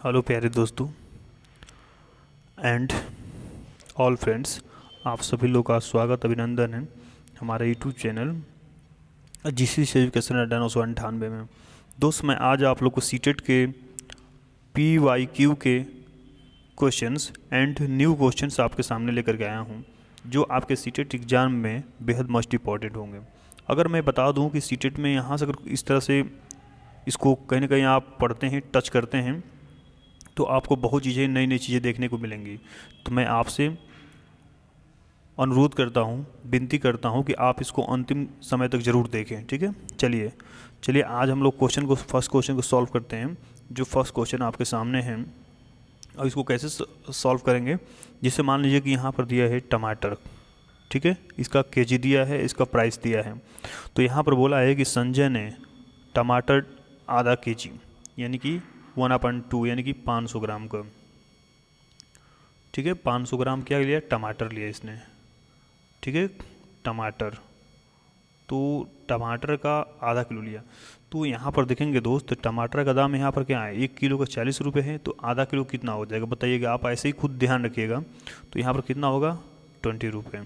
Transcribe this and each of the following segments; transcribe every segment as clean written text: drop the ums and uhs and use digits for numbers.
Hello प्यारे दोस्तों and all friends, आप सभी लोग का स्वागत अभिनंदन है हमारे यूट्यूब चैनल जीसी से एजुकेशन अड्डा 998 में। दोस्त, मैं आज आप लोग को सीटेट के PYQ के क्वेश्चंस एंड न्यू क्वेश्चंस आपके सामने लेकर के आया हूँ, जो आपके सीटेट एग्ज़ाम में बेहद मस्ट इंपॉर्टेंट होंगे। अगर मैं बता दूँ कि सीटेट में यहाँ से अगर इस तरह से इसको कहीं ना कहीं आप पढ़ते हैं, टच करते हैं, तो आपको बहुत चीज़ें, नई नई चीज़ें देखने को मिलेंगी। तो मैं आपसे अनुरोध करता हूँ, विनती करता हूँ कि आप इसको अंतिम समय तक ज़रूर देखें। ठीक है, चलिए आज हम लोग फर्स्ट क्वेश्चन को सॉल्व करते हैं। जो फर्स्ट क्वेश्चन आपके सामने है, और इसको कैसे सॉल्व करेंगे। जैसे मान लीजिए कि यहाँ पर दिया है टमाटर, ठीक है, इसका केजी दिया है, इसका प्राइस दिया है। तो यहाँ पर बोला है कि संजय ने टमाटर आधा केजी यानी कि 1/2 यानी कि 500 ग्राम का, ठीक है, 500 ग्राम क्या लिया, टमाटर लिया इसने। ठीक है, टमाटर, तो टमाटर का आधा किलो लिया। तो यहाँ पर देखेंगे दोस्त, टमाटर का दाम यहाँ पर क्या है, 1 किलो का 40 रुपये है। तो आधा किलो कितना हो जाएगा बताइएगा, आप ऐसे ही खुद ध्यान रखिएगा। तो यहाँ पर कितना होगा, 20 रुपये।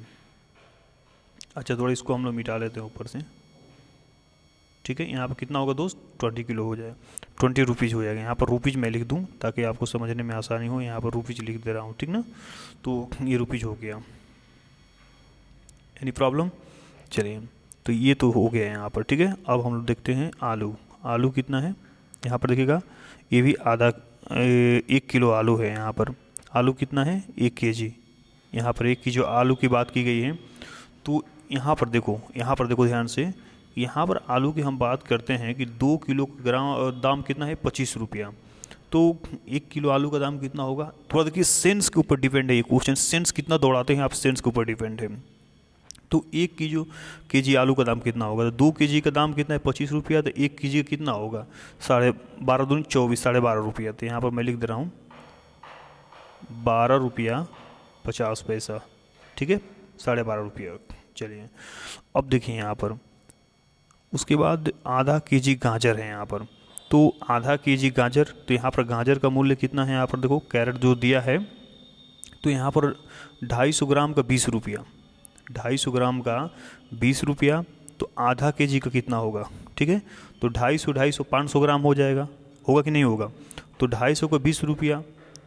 अच्छा, थोड़ा इसको हम लोग मिटा लेते हैं ऊपर से। ठीक है, यहाँ पर कितना होगा दोस्त, 20 किलो हो जाए, 20 रुपीज़ हो जाएगा। यहाँ पर रुपीज़ मैं लिख दूँ ताकि आपको समझने में आसानी हो। यहाँ पर रुपीज़ लिख दे रहा हूँ, ठीक ना। तो ये रुपीज़ हो गया, एनी प्रॉब्लम। चलिए, तो ये तो हो गया यहाँ पर। ठीक है, अब हम लोग देखते हैं आलू। आलू कितना है यहाँ पर देखिएगा, ये भी 1 किलो आलू है यहाँ पर। आलू कितना है, 1 केजी। यहाँ पर 1 केजी आलू की बात की गई है। तो यहाँ पर देखो ध्यान से, यहाँ पर आलू की हम बात करते हैं कि 2 किलो ग्राम दाम कितना है, 25 रुपया। तो 1 किलो आलू का दाम कितना होगा, थोड़ा देखिए सेंस के ऊपर डिपेंड है ये क्वेश्चन। सेंस कितना दौड़ाते हैं आप, सेंस के ऊपर डिपेंड है। तो 1 केजी आलू का दाम कितना होगा, तो 2 केजी का दाम कितना है, 25 रुपया। तो 1 केजी का कितना होगा, 12.5 दूनी 24, 12.5 रुपया। तो यहाँ पर मैं लिख दे रहा हूँ 12 रुपया 50 पैसा। ठीक है, 12.5 रुपया। चलिए, अब देखिए यहाँ पर उसके बाद आधा केजी गाजर है यहाँ पर। तो आधा केजी गाजर, तो यहाँ पर गाजर का मूल्य कितना है, यहाँ पर देखो कैरेट जो दिया है। तो यहाँ पर 250 ग्राम का 20 रुपया, 250 ग्राम का 20 रुपया। तो आधा केजी का कितना होगा, ठीक है। तो 250 500 ग्राम हो जाएगा, होगा कि नहीं होगा। तो 250 का 20 रुपया,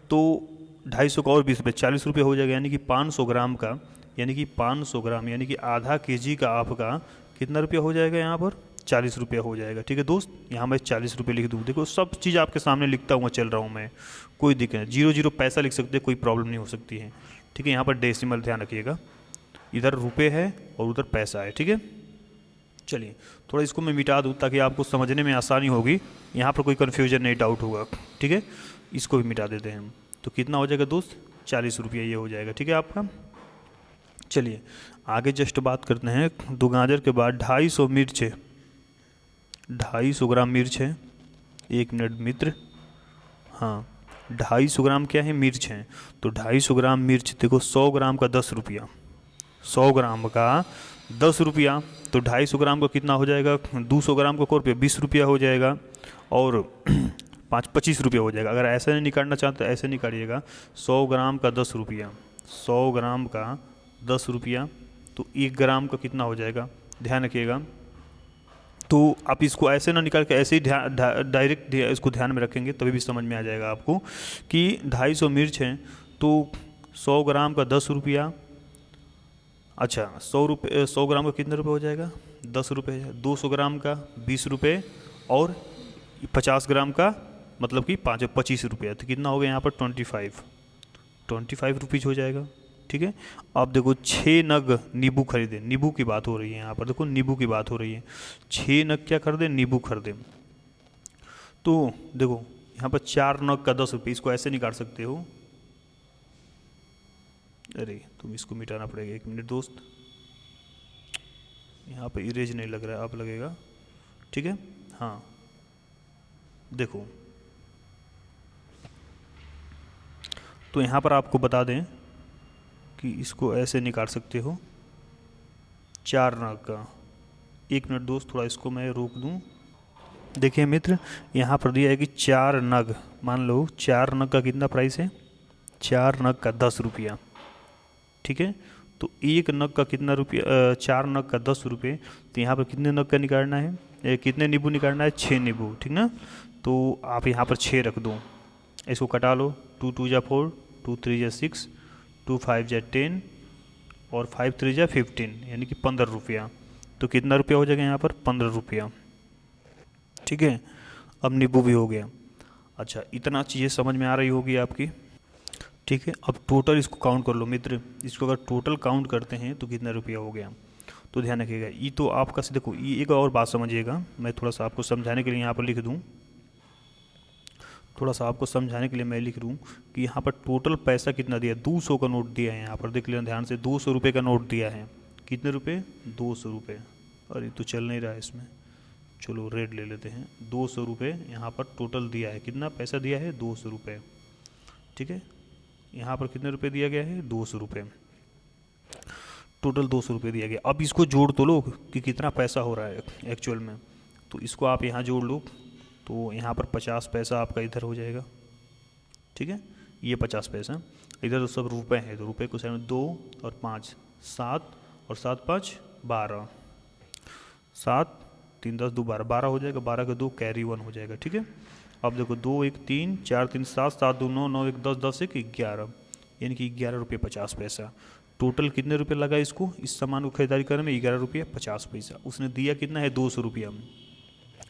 तो 250 का और 20 रुपये, 40 रुपये हो जाएगा। यानी कि 500 ग्राम का, यानी कि 500 ग्राम यानी कि आधा केजी का आपका कितना रुपया हो जाएगा, यहाँ पर 40 रुपया हो जाएगा। ठीक है दोस्त, यहाँ मैं 40 रुपये लिख दूँ। देखो सब चीज़ आपके सामने लिखता हुआ चल रहा हूँ मैं, कोई दिक्कत नहीं। 0 पैसा लिख सकते हैं, कोई प्रॉब्लम नहीं हो सकती है। ठीक है, यहाँ पर डेसिमल ध्यान रखिएगा, इधर रुपये है और उधर पैसा है। ठीक है, चलिए थोड़ा इसको मैं मिटा दूँ ताकि आपको समझने में आसानी होगी, यहाँ पर कोई कन्फ्यूजन नहीं, डाउट होगा। ठीक है, इसको भी मिटा देते हैं। तो कितना हो जाएगा दोस्त, 40 रुपया ये हो जाएगा। ठीक है आपका। चलिए आगे जस्ट बात करते हैं। 2 गाजर के बाद 250 मिर्च है, 250 ग्राम मिर्च है। 1 मिनट मित्र, हाँ 250 ग्राम क्या है, मिर्च है। तो 250 ग्राम मिर्च, देखो 100 ग्राम का 10 रुपया, 100 ग्राम का 10 रुपया। तो 250 ग्राम का कितना हो जाएगा, 200 ग्राम का रुपये 20 रुपया हो जाएगा, और 25 रुपया हो जाएगा। अगर ऐसे नहीं निकालना चाहते तो ऐसे निकालिएगा, 100 ग्राम का 10 रुपया, 100 ग्राम का 10 रुपया। तो 1 ग्राम का कितना हो जाएगा, ध्यान रखिएगा। तो आप इसको ऐसे ना निकाल के ऐसे ही डायरेक्ट इसको ध्यान में रखेंगे तभी भी समझ में आ जाएगा आपको कि 250 मिर्च हैं तो 100 ग्राम का 10 रुपया। अच्छा 100 ग्राम का कितने रुपये हो जाएगा, 10 रुपये। 200 ग्राम का 20 रुपये, और 50 ग्राम का मतलब कि 25 रुपये। तो कितना हो गया यहाँ पर 25 रुपीज़ हो जाएगा। ठीक है, अब देखो 6 नग नींबू खरीदे, नींबू की बात हो रही है यहाँ पर, देखो नींबू की बात हो रही है। 6 नग क्या खरीदे, नींबू खरीदे। तो देखो यहाँ पर 4 नग का 10 रुपये, इसको ऐसे निकाल सकते हो। अरे तुम इसको मिटाना पड़ेगा, 1 मिनट दोस्त, यहाँ पर इरेज नहीं लग रहा है, अब लगेगा। ठीक है, हाँ देखो, तो यहाँ पर आपको बता दें कि इसको ऐसे निकाल सकते हो, 4 नग का। 1 मिनट दोस्त, थोड़ा इसको मैं रोक दूँ। देखिए मित्र, यहाँ पर दिया है कि 4 नग, मान लो 4 नग का कितना प्राइस है, 4 नग का 10 रुपया, ठीक है। तो एक नग का कितना रुपया, 4 नग का 10 रुपये, तो यहाँ पर कितने नग का निकालना है, कितने नींबू निकालना है, 6 नींबू, ठीक ना। तो आप यहाँ पर 6 रख दो, इसको कटा लो, 2 2 जा 4, 2 3 जा 6, 2 5 जा 10 और 5 3 जा 15, यानी कि 15 रुपया। तो कितना रुपया हो जाएगा यहाँ पर, 15 रुपया, ठीक है। अब नींबू भी हो गया। अच्छा, इतना चीज़ें समझ में आ रही होगी आपकी, ठीक है। अब टोटल इसको काउंट कर लो मित्र, इसको अगर टोटल काउंट करते हैं तो कितना रुपया हो गया। तो ध्यान रखिएगा, ये तो आपका से देखो, ये एक और बात समझिएगा, मैं थोड़ा सा आपको समझाने के लिए यहाँ पर लिख दूँ, थोड़ा सा आपको समझाने के लिए मैं लिख दूँ कि यहाँ पर टोटल पैसा कितना दिया, 200 का नोट दिया है यहाँ पर, देख लेना ध्यान से, 200 रुपये का नोट दिया है। कितने रुपये, 200 रुपये। अरे तो चल नहीं रहा है इसमें, चलो रेड ले लेते हैं। 200 रुपये यहाँ पर टोटल दिया है, कितना पैसा दिया है, 200 रुपये, ठीक है। यहाँ पर कितने रुपये दिया गया है, 200 रुपये, टोटल 200 रुपये दिया गया। अब इसको जोड़ तो लो कि कितना पैसा हो रहा है एक्चुअल में, तो इसको आप यहाँ जोड़ लो, तो यहाँ पर 50 पैसा आपका इधर हो जाएगा, ठीक है। ये 50 पैसा, इधर तो सब रुपए हैं, तो रुपये को साइड में 2 और 5, 7 और 7 5 12, 7 3 10 2 12, 12 हो जाएगा, 12 का 2 कैरी 1 हो जाएगा, ठीक है। अब देखो 2 1 3 4 3 7, 7 2 9, 9 1 10, 10 1 11, यानी कि 11 रुपये 50 पैसा। टोटल कितने रुपये लगा इसको, इस सामान को खरीदारी करने में, 11 रुपये 50 पैसा। उसने दिया कितना है, 200 रुपया।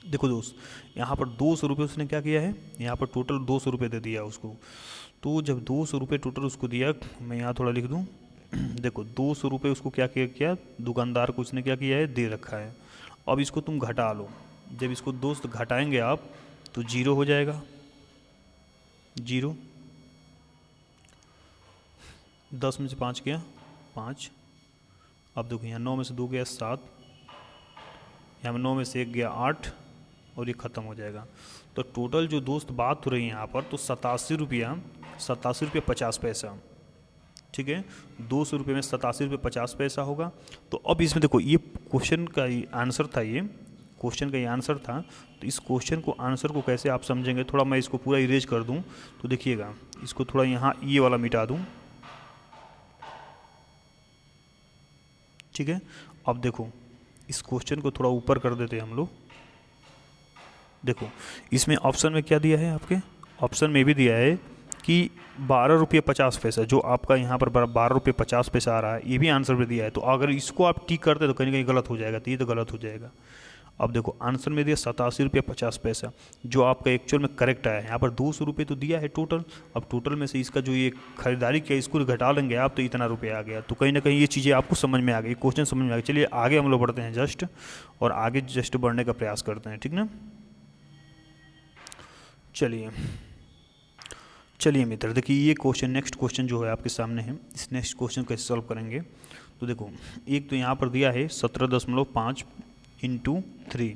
देखो दोस्त, यहाँ पर 200 रुपये उसने क्या किया है, यहाँ पर टोटल 200 रुपये दे दिया उसको। तो जब 200 रुपये टोटल उसको दिया, मैं यहाँ थोड़ा लिख दूँ, देखो 200 रुपये उसको क्या किया, दुकानदार को उसने क्या किया है, दे रखा है। अब इसको तुम घटा लो, जब इसको दोस्त घटाएंगे आप तो 0 हो जाएगा, 0, 10 में से 5 गया 5, अब देखो यहाँ 9 में से 2 गया 7, यहाँ में 9 में से 1 गया 8, और ये ख़त्म हो जाएगा। तो टोटल जो दोस्त बात हो रही है यहाँ पर, तो 87 रुपया 50 पैसा, ठीक है। 200 रुपये में 87 रुपये 50 पैसा होगा। तो अब इसमें देखो, ये क्वेश्चन का आंसर था, ये क्वेश्चन का ये आंसर था। तो इस क्वेश्चन को आंसर को कैसे आप समझेंगे, थोड़ा मैं इसको पूरा इरेज कर दूं, तो देखिएगा, इसको थोड़ा यहाँ ये वाला मिटा दूं, ठीक है। अब देखो, इस क्वेश्चन को थोड़ा ऊपर कर देते हैं हम लोग। देखो इसमें ऑप्शन में क्या दिया है, आपके ऑप्शन में भी दिया है कि 12 रुपये 50 पैसा, जो आपका यहाँ पर 12 रुपये 50 पैसा आ रहा है, ये भी आंसर में दिया है। तो अगर इसको आप टिक करते तो कहीं ना कहीं गलत हो जाएगा, तो ये तो गलत हो जाएगा। अब देखो आंसर में दिया 87 रुपये 50 पैसा, जो आपका एक्चुअल में करेक्ट आया है। यहाँ पर 200 रुपये तो दिया है टोटल, अब टोटल में से इसका जो ये खरीदारी किया, इसको घटा लेंगे आप, तो इतना रुपये आ गया। तो कहीं ना कहीं ये चीज़ें आपको समझ में आ गई, क्वेश्चन समझ में आ गई। चलिए आगे हम लोग बढ़ते हैं जस्ट, और आगे जस्ट बढ़ने का प्रयास करते हैं, ठीक ना। चलिए मित्र, देखिए ये क्वेश्चन, नेक्स्ट क्वेश्चन जो है आपके सामने है, इस नेक्स्ट क्वेश्चन कैसे सॉल्व करेंगे। तो देखो, एक तो यहाँ पर दिया है 17.5 इंटू 3,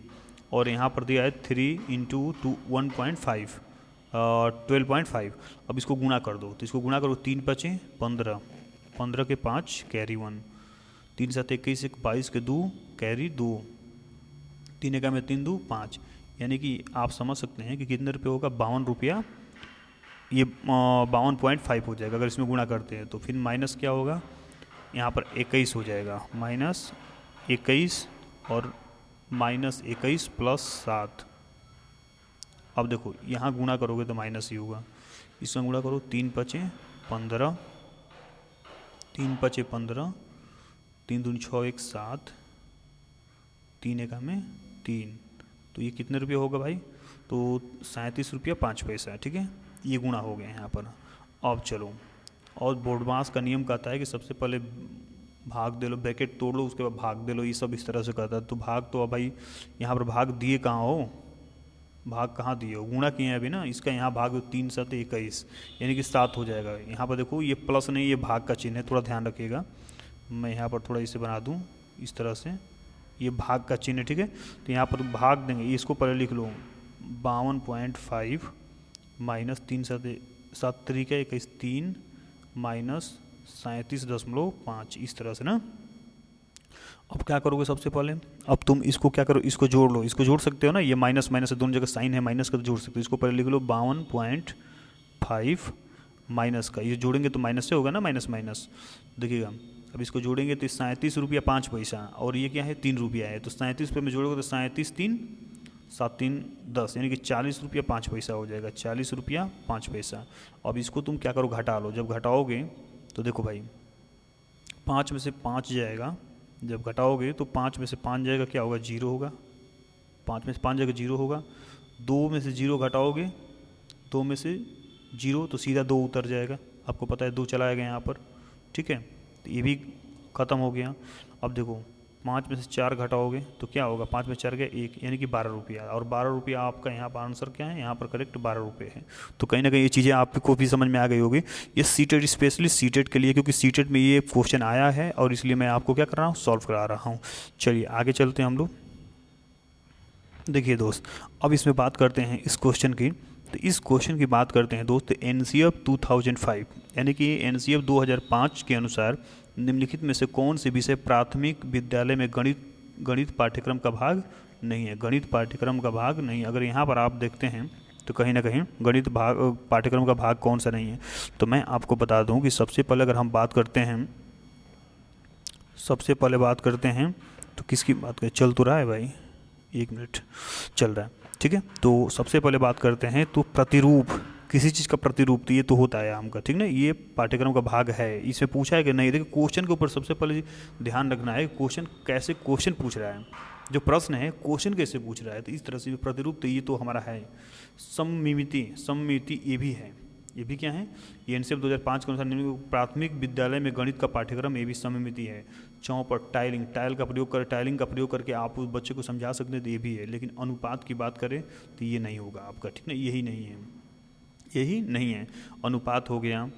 और यहाँ पर दिया है 3 इंटू 1.5, 12.5। अब इसको गुणा कर दो, तो इसको गुणा करो, 3 5 15, 15 के 5 कैरी 1, 3 7 21, 22 के 2 कैरी 2, 3 1 में 3 2 5, यानी कि आप समझ सकते हैं कि कितने रुपये होगा, 52 रुपया, ये 52.5 हो जाएगा अगर इसमें गुणा करते हैं। तो फिर माइनस क्या होगा, यहाँ पर 21 हो जाएगा, -21 और -21 + 7। अब देखो यहाँ गुणा करोगे तो माइनस ही होगा, इसमें गुणा करो, 3 5 15, 3 5 15, 3 दूनी 6 1 7, 3 1 में 3, तो ये कितने रुपये होगा भाई, तो 37 रुपया 5 पैसा, ठीक है। ये गुणा हो गए यहाँ पर। अब चलो, और बोर्डमास का नियम कहता है कि सबसे पहले भाग दे लो, ब्रैकेट तोड़ लो, उसके बाद भाग दे लो, ये सब इस तरह से कहता है। तो भाग तो अब भाई यहाँ पर भाग दिए कहाँ हो, भाग कहाँ दिए हो, गुणा किए हैं अभी ना, इसका यहाँ भाग 3 7 21, यानी कि 7 हो जाएगा। यहाँ पर देखो ये प्लस नहीं, ये भाग का चिन्ह है, थोड़ा ध्यान रखिएगा। मैं यहाँ पर थोड़ा इसे बना दूँ इस तरह से, ये भाग का चिन्ह है, ठीक है। तो यहाँ पर भाग देंगे, इसको पहले लिख लो, 52.5 माइनस 3 7 7 3 21 3 माइनस 37.5, इस तरह से ना। अब क्या करोगे सबसे पहले, अब तुम इसको क्या करो, इसको जोड़ लो, इसको जोड़ सकते हो ना, ये माइनस माइनस है, दोनों जगह साइन है माइनस का, तो जोड़ सकते हो। इसको पहले लिख लो 52.5 माइनस का, ये जोड़ेंगे तो माइनस से होगा ना, माइनस माइनस देखिएगा। अब इसको जोड़ेंगे तो 37 रुपया 5 पैसा, और ये क्या है 3 रुपया है, तो 37 में जोड़ोगे तो 37 3 7 3 10, यानी कि 40 रुपया 5 पैसा हो जाएगा, 40 रुपया 5 पैसा। अब इसको तुम क्या करो, घटा लो। जब घटाओगे तो देखो भाई 5 में से 5 जाएगा, जब घटाओगे तो 5 में से 5 जाएगा, क्या होगा, 0 होगा। 5 में से 5 जाएगा 0 होगा। 2 में से 0 घटाओगे, 2 में से 0 तो सीधा 2 उतर जाएगा, आपको पता है 2 चला आएगा यहाँ पर, ठीक है, तो ये भी ख़त्म हो गया। अब देखो 5 में से 4 घटाओगे तो क्या होगा, 5 में 4 गया 1, यानी कि 12 रुपया, और 12 रुपया आपका यहाँ पर आंसर क्या है, यहाँ पर करेक्ट 12 रुपये है। तो कहीं ना कहीं ये चीज़ें आपको भी समझ में आ गई होगी। ये सीटेट, स्पेशली सीटेट के लिए, क्योंकि सीटेट में ये क्वेश्चन आया है और इसलिए मैं आपको क्या कर रहा हूँ, सॉल्व करा रहा हूँ। चलिए आगे चलते हैं हम लोग। देखिए दोस्त, अब इसमें बात करते हैं इस क्वेश्चन की। तो इस क्वेश्चन की बात करते हैं दोस्त, NCF 2005 यानी कि NCF 2005 के अनुसार निम्नलिखित में से कौन से विषय प्राथमिक विद्यालय में गणित पाठ्यक्रम का भाग नहीं है, गणित पाठ्यक्रम का भाग नहीं। अगर यहाँ पर आप देखते हैं तो कहीं ना कहीं गणित भाग पाठ्यक्रम का भाग कौन सा नहीं है, तो मैं आपको बता दूं कि सबसे पहले अगर हम बात करते हैं, सबसे पहले बात करते हैं तो किसकी बात करें, चल तो रहा है भाई, 1 मिनट चल रहा है, ठीक है। तो सबसे पहले बात करते हैं तो प्रतिरूप, किसी चीज़ का प्रतिरूप, तो ये तो होता है आम का, ठीक ना, ये पाठ्यक्रम का भाग है। इसमें पूछा है कि नहीं, देखिए क्वेश्चन के ऊपर सबसे पहले ध्यान रखना है, क्वेश्चन कैसे क्वेश्चन पूछ रहा है, जो प्रश्न है क्वेश्चन कैसे पूछ रहा है। तो इस तरह से प्रतिरूप, तो ये तो हमारा है। सममिति ये भी है, ये भी क्या है, ये NCF 2005 के अनुसार प्राथमिक विद्यालय में गणित का पाठ्यक्रम, ये भी सममिति है। चौपट, टाइलिंग, टाइलिंग का प्रयोग करके आप उस बच्चे को समझा सकते हैं, तो ये भी है। लेकिन अनुपात की बात करें तो ये नहीं होगा आपका, ठीक ना, यही नहीं है, यही नहीं है। अनुपात हो गया,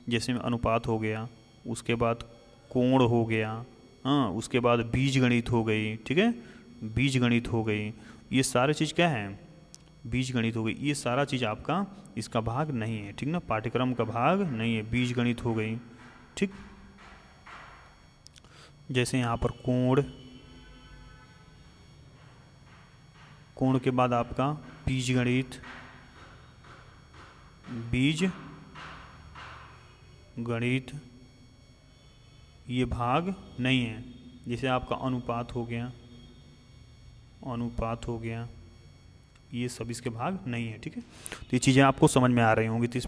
जैसे में अनुपात हो गया, उसके बाद कोण हो गया, हाँ, उसके बाद बीजगणित हो गई, ठीक है, बीजगणित हो गई, ये सारे चीज़ क्या है, बीजगणित हो गई, ये सारा चीज़ आपका इसका भाग नहीं है, ठीक ना, पाठ्यक्रम का भाग नहीं है, बीजगणित हो गई, ठीक। जैसे यहाँ पर कोण के बाद आपका बीजगणित, बीज गणित ये भाग नहीं है। जैसे आपका अनुपात हो गया, अनुपात हो गया, ये सब इसके भाग नहीं है, ठीक है। तो ये चीज़ें आपको समझ में आ रही होंगी। तो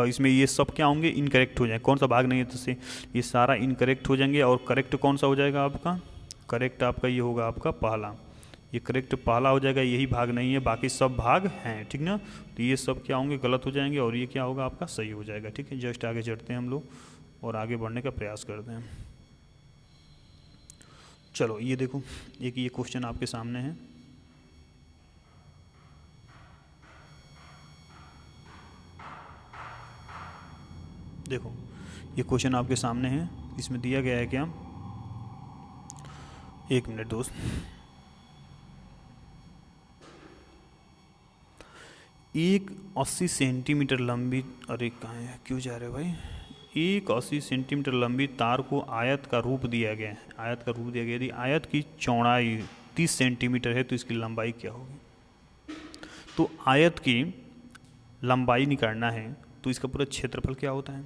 इसमें ये सब क्या होंगे, इनकरेक्ट हो जाए, कौन सा भाग नहीं है, तो से ये सारा इनकरेक्ट हो जाएंगे। और करेक्ट कौन सा हो जाएगा आपका, करेक्ट आपका ये होगा आपका पहला, ये करेक्ट पहला हो जाएगा, यही भाग नहीं है, बाकी सब भाग हैं, ठीक ना। तो ये सब क्या होंगे, गलत हो जाएंगे, और ये क्या होगा आपका सही हो जाएगा, ठीक है। जस्ट आगे चढ़ते हैं हम लोग और आगे बढ़ने का प्रयास करते हैं। चलो ये देखो, एक ये क्वेश्चन आपके सामने है, देखो ये क्वेश्चन आपके सामने है। इसमें दिया गया है क्या, 1 मिनट दोस्त, एक 80 सेंटीमीटर लंबी, अरे कहाँ है, क्यों जा रहे हो भाई, एक 80 सेंटीमीटर लंबी तार को आयत का रूप दिया गया है, आयत का रूप दिया गया। यदि आयत की चौड़ाई 30 सेंटीमीटर है तो इसकी लंबाई क्या होगी। तो आयत की लंबाई निकालना है तो इसका पूरा क्षेत्रफल क्या होता है,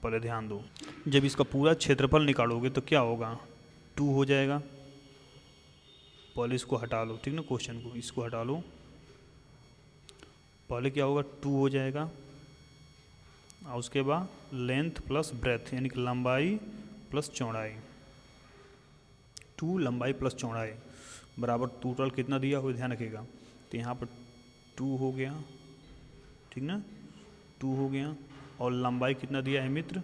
पहले ध्यान दो। जब इसका पूरा क्षेत्रफल निकालोगे तो क्या होगा, 2 हो जाएगा। पहले इसको हटा लो, ठीक ना, क्वेश्चन को इसको हटा लो, पहले क्या होगा 2 हो जाएगा, और उसके बाद लेंथ प्लस ब्रेथ यानी कि लंबाई प्लस चौड़ाई, 2 लंबाई प्लस चौड़ाई बराबर टोटल कितना दिया हुआ ध्यान रखिएगा। तो यहाँ पर 2 हो गया, ठीक ना, 2 हो गया, और लंबाई कितना दिया है मित्र,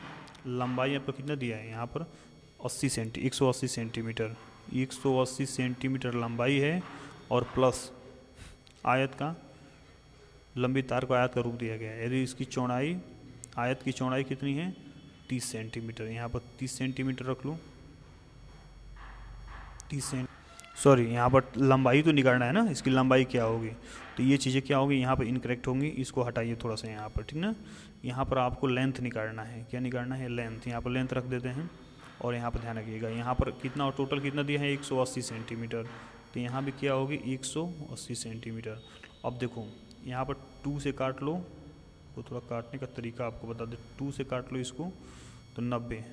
लंबाई आपका कितना दिया है यहाँ पर 180 सेंटीमीटर, 180 सेंटीमीटर लंबाई है, और प्लस आयत का, लंबी तार को आयत का रूप दिया गया है। यदि इसकी चौड़ाई, आयत की चौड़ाई कितनी है 30 सेंटीमीटर, यहाँ पर 30 सेंटीमीटर रख लो, 30 सॉरी यहाँ पर लंबाई तो निकालना है ना, इसकी लंबाई क्या होगी। तो ये चीज़ें क्या होगी यहाँ पर इनकरेक्ट होंगी, इसको हटाइए थोड़ा सा यहाँ पर, ठीक ना। यहाँ पर आपको लेंथ निकालना है, क्या निकालना है, लेंथ, यहाँ पर लेंथ रख देते हैं। और यहाँ पर ध्यान रखिएगा, यहाँ पर कितना टोटल कितना दिया है 180 सेंटीमीटर, तो यहाँ भी क्या होगी 180 सेंटीमीटर। अब देखो यहाँ पर 2 से काट लो, तो थोड़ा काटने का तरीका आपको बता दे, 2 से काट लो इसको तो 90,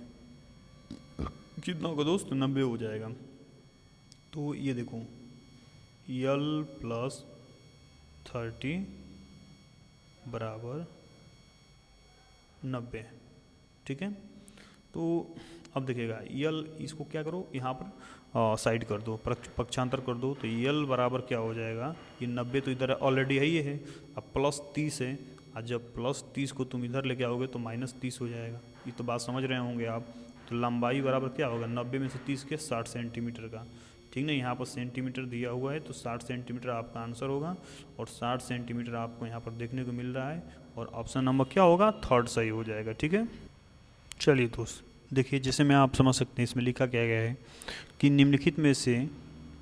कितना होगा दोस्त 90 हो जाएगा। तो ये देखो यल प्लस 30 बराबर 90, ठीक है। तो अब देखिएगा यल, इसको क्या करो यहाँ पर साइड कर दो, पक्षांतर कर दो, तो यल बराबर क्या हो जाएगा, ये 90 तो इधर ऑलरेडी है, ये है, अब प्लस 30 है, और जब प्लस 30 को तुम इधर लेके आओगे तो माइनस 30 हो जाएगा। ये तो बात समझ रहे होंगे आप। तो लंबाई बराबर क्या होगा 90 में से 30 के 60 सेंटीमीटर का, ठीक ना। यहाँ पर सेंटीमीटर दिया हुआ है तो 60 सेंटीमीटर आपका आंसर होगा, और 60 सेंटीमीटर आपको यहाँ पर देखने को मिल रहा है, और ऑप्शन नंबर क्या होगा 3rd सही हो जाएगा, ठीक है। चलिए दोस्त देखिए, जैसे मैं आप समझ सकते हैं इसमें लिखा क्या गया है कि निम्नलिखित में से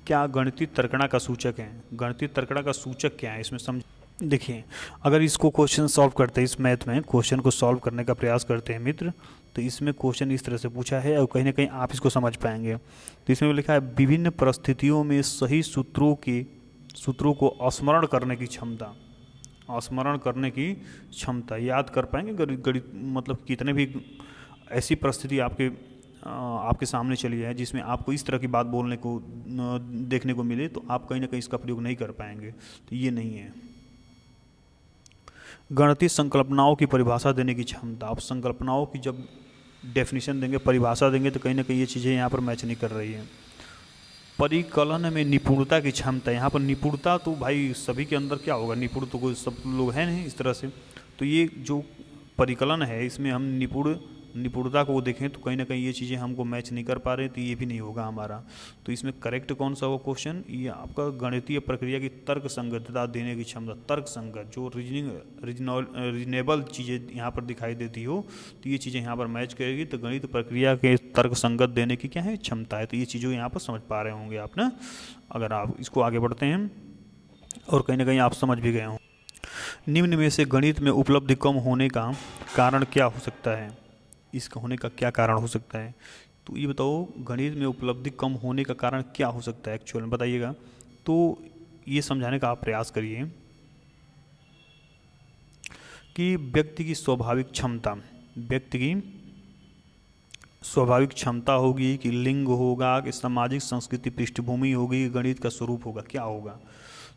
क्या गणितीय तर्कणा का सूचक है। गणितीय तर्कणा का सूचक क्या है इसमें समझ, देखिए अगर इसको क्वेश्चन सॉल्व करते हैं, इस मैथ में क्वेश्चन को सॉल्व करने का प्रयास करते हैं मित्र, तो इसमें क्वेश्चन इस तरह से पूछा है और कहीं ना कहीं आप इसको समझ पाएंगे। तो इसमें लिखा है विभिन्न परिस्थितियों में सही सूत्रों को स्मरण करने की क्षमता, स्मरण करने की क्षमता, याद कर पाएंगे गणित, मतलब कितने भी ऐसी परिस्थिति आपके सामने चली है जिसमें आपको इस तरह की बात बोलने को देखने को मिले, तो आप कहीं ना कहीं इसका प्रयोग नहीं कर पाएंगे, तो ये नहीं है। गणितीय संकल्पनाओं की परिभाषा देने की क्षमता, आप संकल्पनाओं की जब डेफिनेशन देंगे, परिभाषा देंगे, तो कहीं ना कहीं ये चीज़ें यहाँ पर मैच नहीं कर रही हैं। परिकलन में निपुणता की क्षमता, यहाँ पर निपुणता तो भाई सभी के अंदर क्या होगा, निपुण तो कोई सब लोग हैं नहीं इस तरह से, तो ये जो परिकलन है इसमें हम निपुणता को देखें तो कहीं ना कहीं ये चीज़ें हमको मैच नहीं कर पा रहे, तो ये भी नहीं होगा हमारा। तो इसमें करेक्ट कौन सा होगा क्वेश्चन, ये आपका गणितीय प्रक्रिया की तर्क संगतता देने की क्षमता, तर्क संगत जो रीजनेबल चीज़ें यहाँ पर दिखाई देती हो, तो ये चीज़ें यहाँ पर मैच करेगी, तो गणित प्रक्रिया के तर्क संगत देने की क्या है क्षमता है। तो ये चीज़ें यहाँ पर समझ पा रहे होंगे आप ना, अगर आप इसको आगे बढ़ते हैं और कहीं ना कहीं आप समझ भी गए हों। निम्न में से गणित में उपलब्धि कम होने का कारण क्या हो सकता है, इसका होने का क्या कारण हो सकता है, तो ये बताओ गणित में उपलब्धि कम होने का कारण क्या हो सकता है एक्चुअल में बताइएगा। तो ये समझाने का आप प्रयास करिए कि व्यक्ति की स्वाभाविक क्षमता होगी, कि लिंग होगा, कि सामाजिक संस्कृति पृष्ठभूमि होगी, गणित का स्वरूप होगा, क्या होगा।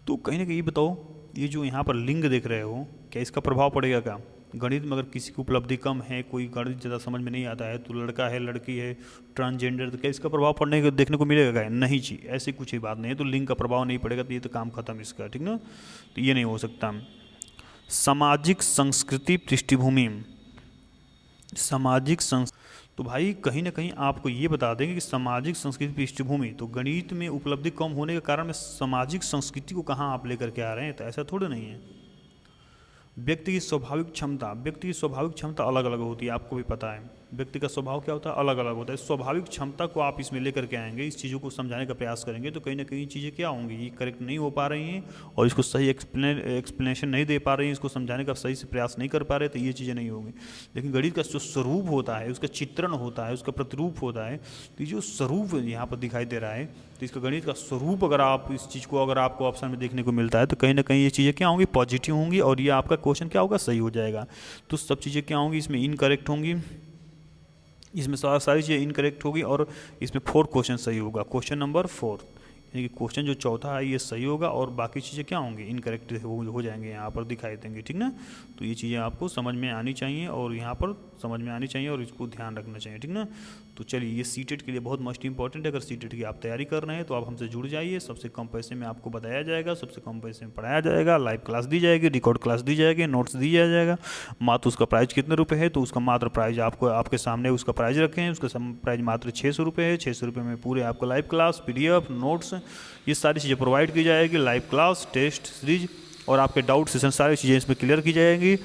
तो कहीं ना कहीं बताओ ये जो यहाँ पर लिंग देख रहे हो, क्या इसका प्रभाव पड़ेगा क्या गणित में। अगर किसी की उपलब्धि कम है, कोई गणित ज़्यादा समझ में नहीं आता है, तो लड़का है लड़की है ट्रांसजेंडर, तो क्या इसका प्रभाव पड़ने का देखने को मिलेगा क्या, नहीं जी, ऐसी कुछ ही बात नहीं है। तो लिंग का प्रभाव नहीं पड़ेगा, तो ये तो काम खत्म इसका, ठीक ना, तो ये नहीं हो सकता। सामाजिक संस्कृति पृष्ठभूमि, तो भाई कहीं ना कहीं आपको ये बता देंगे कि सामाजिक संस्कृति पृष्ठभूमि, तो गणित में उपलब्धि कम होने के कारण में सामाजिक संस्कृति को कहाँ आप लेकर के आ रहे हैं, तो ऐसा थोड़ा नहीं है। व्यक्ति की स्वाभाविक क्षमता अलग अलग होती है, आपको भी पता है व्यक्ति का स्वभाव क्या होता है, अलग अलग होता है। स्वाभाविक क्षमता को आप इसमें लेकर के आएंगे, इस चीज़ों को समझाने का प्रयास करेंगे, तो कहीं ना कहीं चीज़ें क्या होंगी, ये करेक्ट नहीं हो पा रही हैं और इसको सही एक्सप्लेनेशन नहीं दे पा रही हैं, इसको समझाने का सही से प्रयास नहीं कर पा रहे, तो ये चीज़ें नहीं होंगी। लेकिन गणित का जो स्वरूप होता है, उसका चित्रण होता है, उसका प्रतिरूप होता है, तो ये जो स्वरूप यहाँ पर दिखाई दे रहा है, तो इसका गणित का स्वरूप अगर आप इस चीज़ को अगर आपको ऑप्शन में देखने को मिलता है, तो कहीं ना कहीं ये चीज़ें क्या होंगी, पॉजिटिव होंगी, और ये आपका क्वेश्चन क्या होगा, सही हो जाएगा। तो सब चीज़ें क्या होंगी, इसमें इनकरेक्ट होंगी, इसमें सारी चीज़ें इनकरेक्ट होगी, और इसमें 4 क्वेश्चन सही होगा, क्वेश्चन नंबर 4, यानी कि क्वेश्चन जो चौथा है ये सही होगा, और बाकी चीज़ें क्या होंगी, इनकरेक्ट हो जाएंगे, यहाँ पर दिखाई देंगे, ठीक ना। तो ये चीज़ें आपको समझ में आनी चाहिए, और यहाँ पर समझ में आनी चाहिए, और इसको ध्यान रखना चाहिए, ठीक ना। तो चलिए, ये सीटेट के लिए बहुत मोस्ट इंपॉर्टेंट है। अगर सीटेट की आप तैयारी कर रहे हैं तो आप हमसे जुड़ जाइए, सबसे कम पैसे में आपको बताया जाएगा, सबसे कम पैसे में पढ़ाया जाएगा, लाइव क्लास दी जाएगी, रिकॉर्ड क्लास दी जाएगी, नोट्स दिया जाएगा। मात्र उसका प्राइस कितने रुपये है, तो उसका मात्र प्राइस आपको आपके सामने उसका प्राइस रखे हैं, उसका प्राइस मात्र 600 रुपये है। 600 रुपये में पूरे आपको लाइव क्लास, PDF, नोट्स, ये सारी चीज़ें प्रोवाइड की जाएगी, लाइव क्लास, टेस्ट सीरीज, और आपके डाउट सेशन सारी चीज़ें इसमें क्लियर की जाएंगी।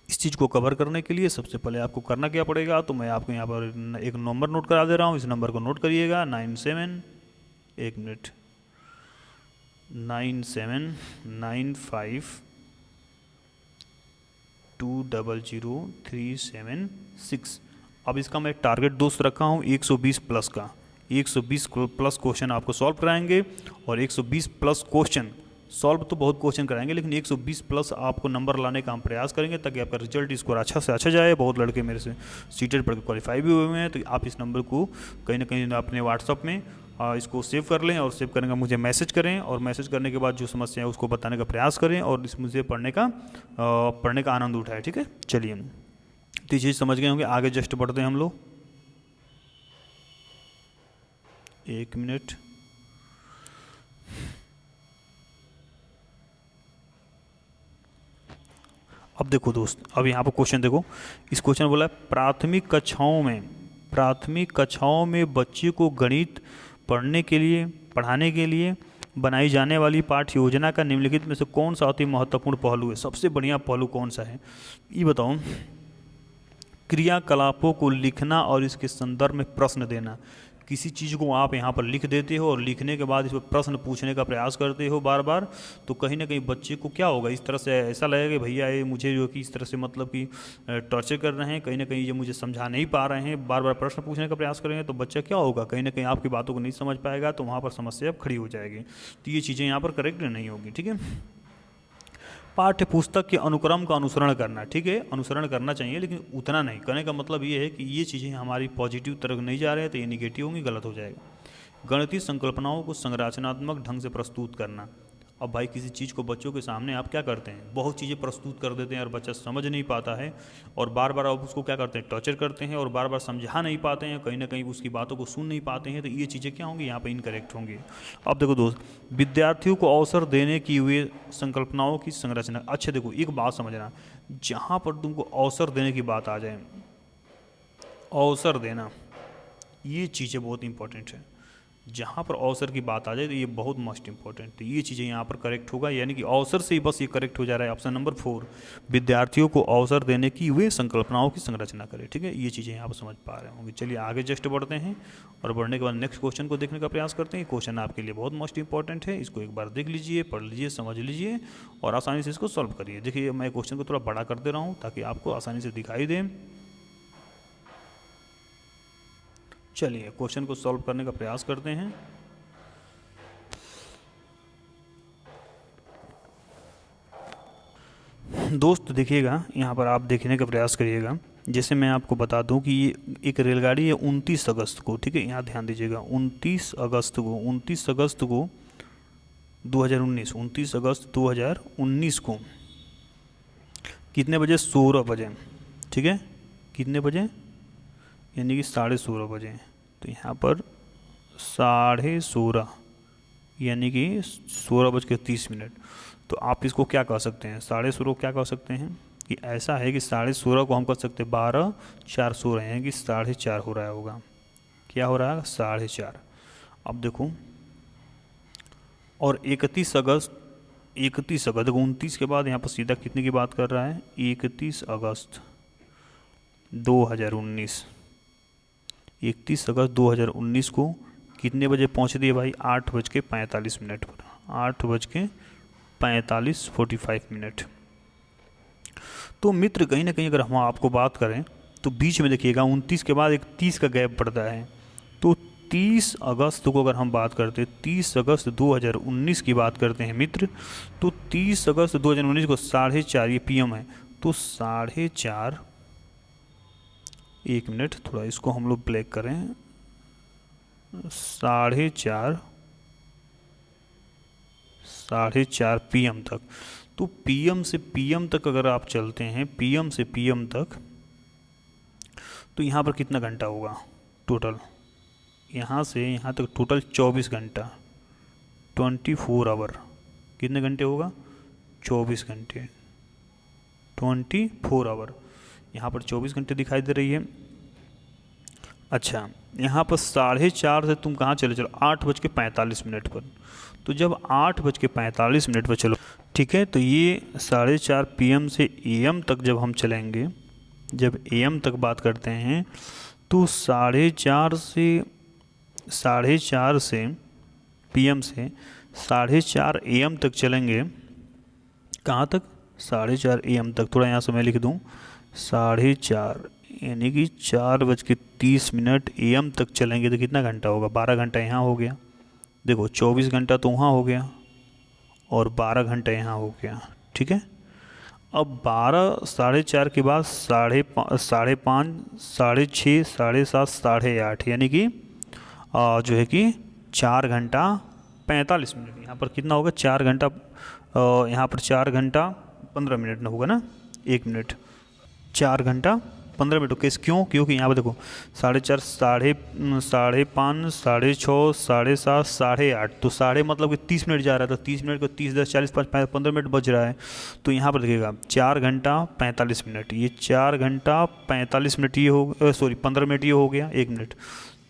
इस चीज़ को कवर करने के लिए सबसे पहले आपको करना क्या पड़ेगा, तो मैं आपको यहाँ पर एक नंबर नोट करा दे रहा हूँ, इस नंबर को नोट करिएगा, 9795200376, अब इसका मैं टारगेट दोस्त रखा हूँ 120 प्लस का, 120 प्लस क्वेश्चन आपको सॉल्व कराएंगे, और 120 प्लस क्वेश्चन सॉल्व तो बहुत क्वेश्चन कराएंगे, लेकिन 120 प्लस आपको नंबर लाने का हम प्रयास करेंगे ताकि आपका रिजल्ट स्कोर अच्छा से अच्छा जाए। बहुत लड़के मेरे से सीटेड पढ़ के क्वालिफाई भी हुए हैं, तो आप इस नंबर को कहीं ना कहीं अपने व्हाट्सअप में इसको सेव कर लें, और सेव करने का मुझे मैसेज करें, और मैसेज करने के बाद जो समस्या है उसको बताने का प्रयास करें, और इस मुझे पढ़ने का आनंद उठाएं। ठीक है, चलिए, तो ये चीज़ समझ गए होंगे। आगे जस्ट बढ़ते हैं हम लोग। 1 मिनट। अब देखो दोस्त, अब यहाँ पर क्वेश्चन देखो, इस क्वेश्चन बोला है प्राथमिक कक्षाओं में बच्चे को गणित पढ़ाने के लिए बनाई जाने वाली पाठ्य योजना का निम्नलिखित में से कौन सा अति महत्वपूर्ण पहलू है? सबसे बढ़िया पहलू कौन सा है ये बताओ। क्रियाकलापों को लिखना और इसके संदर्भ में प्रश्न देना। किसी चीज़ को आप यहाँ पर लिख देते हो और लिखने के बाद इस पर प्रश्न पूछने का प्रयास करते हो बार बार, तो कहीं ना कहीं बच्चे को क्या होगा, इस तरह से ऐसा लगेगा कि भैया ये मुझे जो कि इस तरह से मतलब कि टॉर्चर कर रहे हैं, कहीं ना कहीं ये मुझे समझा नहीं पा रहे हैं, बार बार प्रश्न पूछने का प्रयास करेंगे तो बच्चा क्या होगा, कहीं ना कहीं आपकी बातों को नहीं समझ पाएगा, तो वहाँ पर समस्या खड़ी हो जाएगी। तो ये चीज़ें यहाँ पर करेक्ट नहीं होगी। ठीक है, पाठ्य पुस्तक के अनुक्रम का अनुसरण करना। ठीक है, अनुसरण करना चाहिए, लेकिन उतना नहीं। कहने का मतलब ये है कि ये चीज़ें हमारी पॉजिटिव तरफ नहीं जा रहे हैं तो ये निगेटिव होंगी, गलत हो जाएगा। गणितीय संकल्पनाओं को संरचनात्मक ढंग से प्रस्तुत करना। अब भाई किसी चीज़ को बच्चों के सामने आप क्या करते हैं, बहुत चीज़ें प्रस्तुत कर देते हैं और बच्चा समझ नहीं पाता है, और बार बार आप उसको क्या करते हैं, टॉर्चर करते हैं, और बार बार समझा नहीं पाते हैं, कहीं ना कहीं उसकी बातों को सुन नहीं पाते हैं, तो ये चीज़ें क्या होंगी, यहाँ पे इनकरेक्ट होंगी। अब देखो दोस्त, विद्यार्थियों को अवसर देने की हुए संकल्पनाओं की संरचना। अच्छा देखो, एक बात समझना, जहाँ पर तुमको अवसर देने की बात आ जाए, अवसर देना, ये चीज़ें बहुत इंपॉर्टेंट है। जहाँ पर अवसर की बात आ जाए तो ये बहुत मोस्ट इंपॉर्टेंट है, ये चीज़ें यहाँ पर करेक्ट होगा, यानी कि अवसर से ही बस ये करेक्ट हो जा रहा है। ऑप्शन नंबर 4, विद्यार्थियों को अवसर देने की वे संकल्पनाओं की संरचना करें। ठीक है, ये चीज़ें यहाँ पर समझ पा रहे होंगे। चलिए आगे जस्ट बढ़ते हैं, और बढ़ने के बाद नेक्स्ट क्वेश्चन को देखने का प्रयास करते हैं। क्वेश्चन आपके लिए बहुत मोस्ट इंपॉर्टेंट है, इसको एक बार देख लीजिए, पढ़ लीजिए, समझ लीजिए, और आसानी से इसको सॉल्व करिए। देखिए, मैं क्वेश्चन को थोड़ा बड़ा कर दे रहा हूँ ताकि आपको आसानी से दिखाई दे। चलिए क्वेश्चन को सॉल्व करने का प्रयास करते हैं। दोस्त देखिएगा, यहाँ पर आप देखने का प्रयास करिएगा। जैसे मैं आपको बता दूं कि ये एक रेलगाड़ी है 29 अगस्त को। ठीक है, यहाँ ध्यान दीजिएगा, 29 अगस्त को 2019, 29 अगस्त 2019 को कितने बजे? 16 बजे। ठीक है, कितने बजे? यानी कि 16:30 बजे। तो यहाँ पर 16:30 यानी कि 16:30। तो आप इसको क्या कह सकते हैं, 16:30 क्या कह सकते हैं कि ऐसा है कि 16:30 को हम कह सकते हैं 12:04 सो रहे हैं, कि 4:30 हो रहा होगा। क्या हो रहा है? 4:30। अब देखो, और 31 अगस्त 29 के बाद यहाँ पर सीधा कितने की बात कर रहा है? 31 अगस्त 2019। 31 अगस्त 2019 को कितने बजे पहुँच दिए भाई? 8:45 पर। 8:45 तो मित्र, कहीं ना कहीं अगर हम आपको बात करें तो बीच में देखिएगा 29 के बाद एक 30 का गैप पड़ता है। तो 30 अगस्त को अगर हम बात करते हैं, 30 अगस्त 2019 की बात करते हैं मित्र, तो 30 अगस्त 2019 को 4:30, ये PM है, तो 4:30। 1 मिनट, थोड़ा इसको हम लोग ब्लैक करें। 4:30 PM तक। तो PM से PM तक अगर आप चलते हैं, PM से PM तक, तो यहाँ पर कितना घंटा होगा टोटल? यहाँ से यहाँ तक टोटल 24 घंटा, 24 आवर। कितने घंटे होगा? 24 घंटे, 24 आवर। यहाँ पर 24 घंटे दिखाई दे रही है। अच्छा, यहाँ पर 4:30 से तुम कहाँ चले? चलो 8:45 पर। तो जब 8:45 पर चलो, ठीक है, तो ये 4:30 PM से AM तक जब हम चलेंगे, जब AM तक बात करते हैं, तो 4:30 से PM से 4:30 AM तक चलेंगे। कहाँ तक? 4:30 AM तक। थोड़ा यहाँ से मैं लिख दूँ, 4:30 यानी कि 4:30 AM तक चलेंगे तो कितना घंटा होगा, 12 घंटा यहाँ हो गया। देखो 24 घंटा तो वहाँ हो गया और 12 घंटा यहाँ हो गया, ठीक है। अब 12 4:30 के बाद 5:30, 6:30, 7:30, 8:30 यानी कि जो है कि 4 घंटा 45 मिनट। यहाँ पर कितना होगा, 4 घंटा, यहाँ पर 4 घंटा 15 मिनट ना होगा ना, 1 मिनट, 4 घंटा 15 मिनट। केस क्यों, क्योंकि यहाँ पर देखो 4:30, 5:30, 6:30, 7:30, 8:30, तो साढ़े मतलब कि 30 मिनट जा रहा था, 30 मिनट को 30, 10, 40, 5, 15 मिनट बच रहा है। तो यहाँ पर देखिएगा 4 घंटा 45 मिनट, ये 4 घंटा 45 मिनट ये हो, सॉरी 15 मिनट ये हो गया, 1 मिनट,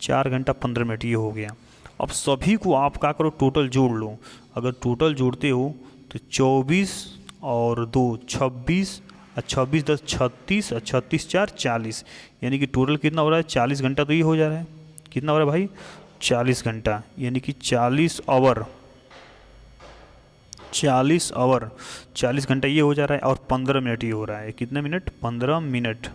4 घंटा 15 मिनट ये हो गया। अब सभी को आप क्या करो, टोटल जोड़ लो। अगर टोटल जोड़ते हो तो 24 और 2 26, 26 10 36, 36 4 40, यानी कि टोटल कितना हो रहा है, 40 घंटा तो ये हो जा रहा है। कितना हो रहा है भाई, 40 घंटा, यानी कि 40 आवर, 40 आवर, 40 घंटा ये हो जा रहा है और 15 मिनट ये हो रहा है। कितने मिनट, 15 मिनट,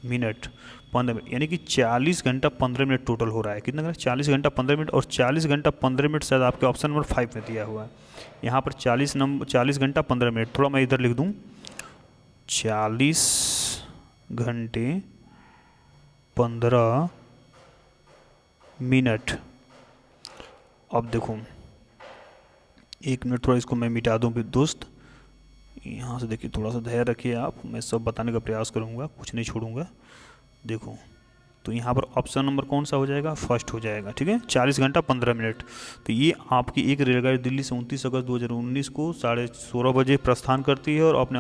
15 मिनट, यानी कि 40 घंटा 15 मिनट टोटल हो रहा है। कितना, 40 घंटा 15 मिनट, और 40 घंटा 15 मिनट शायद आपके ऑप्शन नंबर 5 में दिया हुआ है। यहाँ पर 40 घंटा 15 मिनट, थोड़ा मैं इधर लिख दूँ, 40 घंटे 15 मिनट। अब देखो 1 मिनट, थोड़ा इसको मैं मिटा दूँ फिर दोस्त, यहाँ से देखिए, थोड़ा सा धैर्य रखिए आप, मैं सब बताने का प्रयास करूँगा, कुछ नहीं छोड़ूंगा। देखो तो यहाँ पर ऑप्शन नंबर कौन सा हो जाएगा, फर्स्ट हो जाएगा, ठीक है, 40 घंटा 15 मिनट। तो ये आपकी एक रेलगाड़ी दिल्ली से 29 अगस्त 2019 को 16:30 बजे प्रस्थान करती है और अपने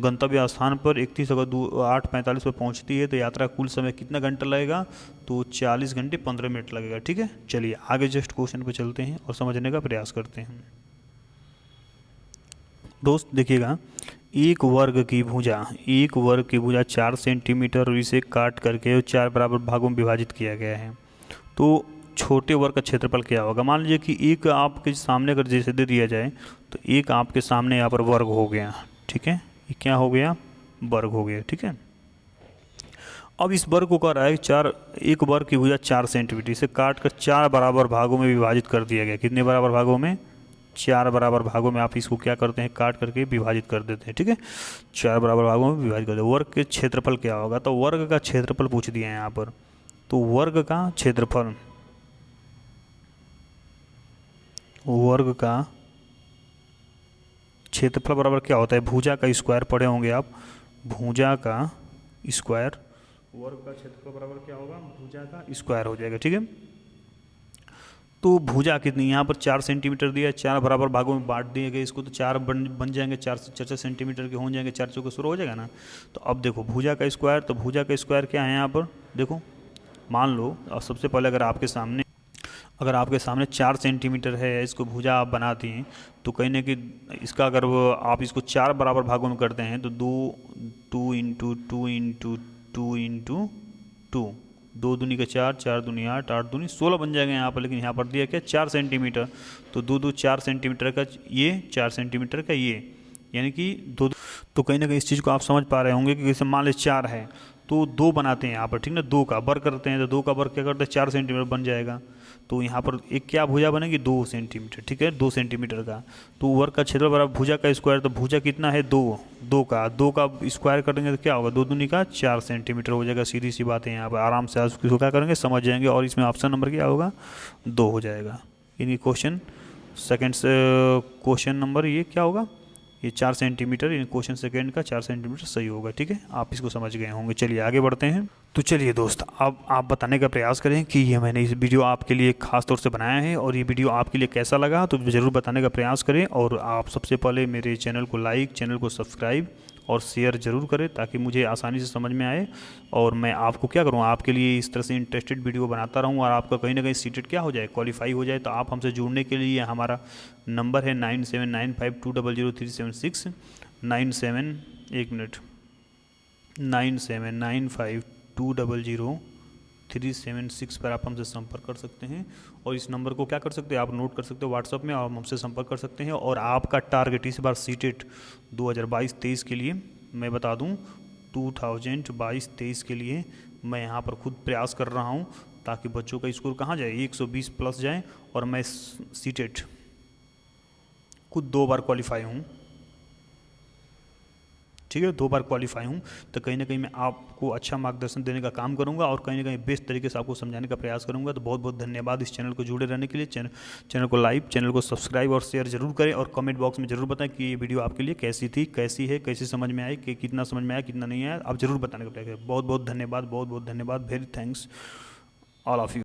गंतव्य स्थान पर 31 अगस्त 8:45 पर पहुँचती है। तो यात्रा कुल समय कितना घंटा लगेगा, तो 40 घंटे 15 मिनट लगेगा, ठीक है। चलिए आगे जस्ट क्वेश्चन पर चलते हैं और समझने का प्रयास करते हैं। दोस्त देखिएगा, एक वर्ग की भुजा 4 सेंटीमीटर और इसे काट करके 4 बराबर भागों में विभाजित किया गया है। तो छोटे वर्ग का क्षेत्रफल क्या होगा। मान लीजिए कि एक आपके सामने अगर जैसे दे दिया जाए, तो एक आपके सामने यहाँ पर वर्ग हो गया, ठीक है, ये क्या हो गया, वर्ग हो गया, ठीक है। अब इस वर्ग को कर रहा है एक वर्ग की भुजा 4 सेंटीमीटर, इसे काट कर 4 बराबर भागों में विभाजित कर दिया गया। कितने बराबर भागों में, 4 बराबर भागों में आप इसको क्या करते हैं, काट करके विभाजित कर देते हैं, ठीक है, 4 बराबर भागों में विभाजित कर देते हैं। वर्ग के क्षेत्रफल क्या होगा, तो वर्ग का क्षेत्रफल पूछ दिया है यहाँ पर। तो वर्ग का क्षेत्रफल, वर्ग का क्षेत्रफल बराबर क्या होता है, भुजा का स्क्वायर पढ़े होंगे आप, भुजा का स्क्वायर, वर्ग का क्षेत्रफल बराबर क्या होगा, भुजा का स्क्वायर हो जाएगा, ठीक है। तो भुजा कितनी, यहाँ पर 4 सेंटीमीटर दिया है, 4 बराबर भागों में बांट दिए गए इसको, तो 4 बन जाएंगे, 4 सेंटीमीटर के हो जाएंगे, 4 चौके शुरू हो जाएगा ना। तो अब देखो भुजा का स्क्वायर, तो भुजा का स्क्वायर क्या है यहाँ पर, देखो मान लो सबसे पहले अगर आपके सामने 4 सेंटीमीटर है, इसको भुजा आप बनाती हैं, तो कहीं ना कि इसका अगर आप इसको 4 बराबर भागों में करते हैं तो 2 इंटू 2 इंटू 2 इंटू 2, 2 दूनी का 4, 4 दूनी 8, 8 दूनी 16 बन जाएगा यहाँ पर। लेकिन यहाँ पर दिया क्या, 4 सेंटीमीटर, तो 2 4 सेंटीमीटर का ये, 4 सेंटीमीटर का ये, यानी कि 2। तो कहीं ना कहीं इस चीज़ को आप समझ पा रहे होंगे कि जैसे मान लें 4 है तो 2 बनाते हैं यहाँ पर, ठीक ना, 2 का वर्ग करते हैं, तो 2 का वर्ग क्या करते हैं, 4 सेंटीमीटर बन जाएगा। तो यहाँ पर एक क्या भुजा बनेगी, 2 सेंटीमीटर, ठीक है, 2 सेंटीमीटर का। तो वर्ग का क्षेत्रफल बराबर भुजा का स्क्वायर, तो भुजा कितना है, 2 का स्क्वायर करेंगे तो क्या होगा, 2 दूनी का 4 सेंटीमीटर हो जाएगा। सीधी सी बात है, यहाँ पर आराम से आप इसको क्या करेंगे, समझ जाएंगे, और इसमें ऑप्शन नंबर क्या होगा, 2 हो जाएगा। यानी क्वेश्चन सेकेंड से क्वेश्चन नंबर ये क्या होगा, ये 4 सेंटीमीटर, इन क्वेश्चन सेकेंड का 4 सेंटीमीटर सही होगा, ठीक है, आप इसको समझ गए होंगे। चलिए आगे बढ़ते हैं। तो चलिए दोस्त, अब आप बताने का प्रयास करें कि ये मैंने इस वीडियो आपके लिए खास तौर से बनाया है, और ये वीडियो आपके लिए कैसा लगा, तो ज़रूर बताने का प्रयास करें। और आप सबसे पहले मेरे चैनल को लाइक, चैनल को सब्सक्राइब और शेयर ज़रूर करें, ताकि मुझे आसानी से समझ में आए, और मैं आपको क्या करूँ, आपके लिए इस तरह से इंटरेस्टेड वीडियो बनाता रहूँ, और आपका कहीं ना कहीं सीटेड क्या हो जाए, क्वालिफाई हो जाए। तो आप हमसे जुड़ने के लिए हमारा नंबर है 9795200376, 9795200376 पर आप हमसे संपर्क कर सकते हैं। और इस नंबर को क्या कर सकते हैं, आप नोट कर सकते हो व्हाट्सअप में, और हमसे संपर्क कर सकते हैं। और आपका टारगेट इस बार सीटेट 2022-23 के लिए मैं बता दूं, 2022-23 के लिए मैं यहाँ पर खुद प्रयास कर रहा हूँ ताकि बच्चों का स्कोर कहाँ जाए, 120 प्लस जाए। और मैं सीटेट खुद 2 बार क्वालिफाई हूँ, ठीक है, 2 बार क्वालिफाई हूँ। तो कहीं ना कहीं मैं आपको अच्छा मार्गदर्शन देने का काम करूँगा और कहीं ना कहीं बेस्ट तरीके से आपको समझाने का प्रयास करूँगा। तो बहुत बहुत धन्यवाद इस चैनल को जुड़े रहने के लिए। चैनल को लाइक, चैनल को सब्सक्राइब और शेयर जरूर करें और कमेंट बॉक्स में जरूर बताएं कि ये वीडियो आपके लिए कैसी थी, कैसी है, कैसी समझ में आई, कि कितना समझ में आया, कितना नहीं आया, आप जरूर बताने का प्रयास करें। बहुत बहुत धन्यवाद, बहुत बहुत धन्यवाद, very thanks all of you.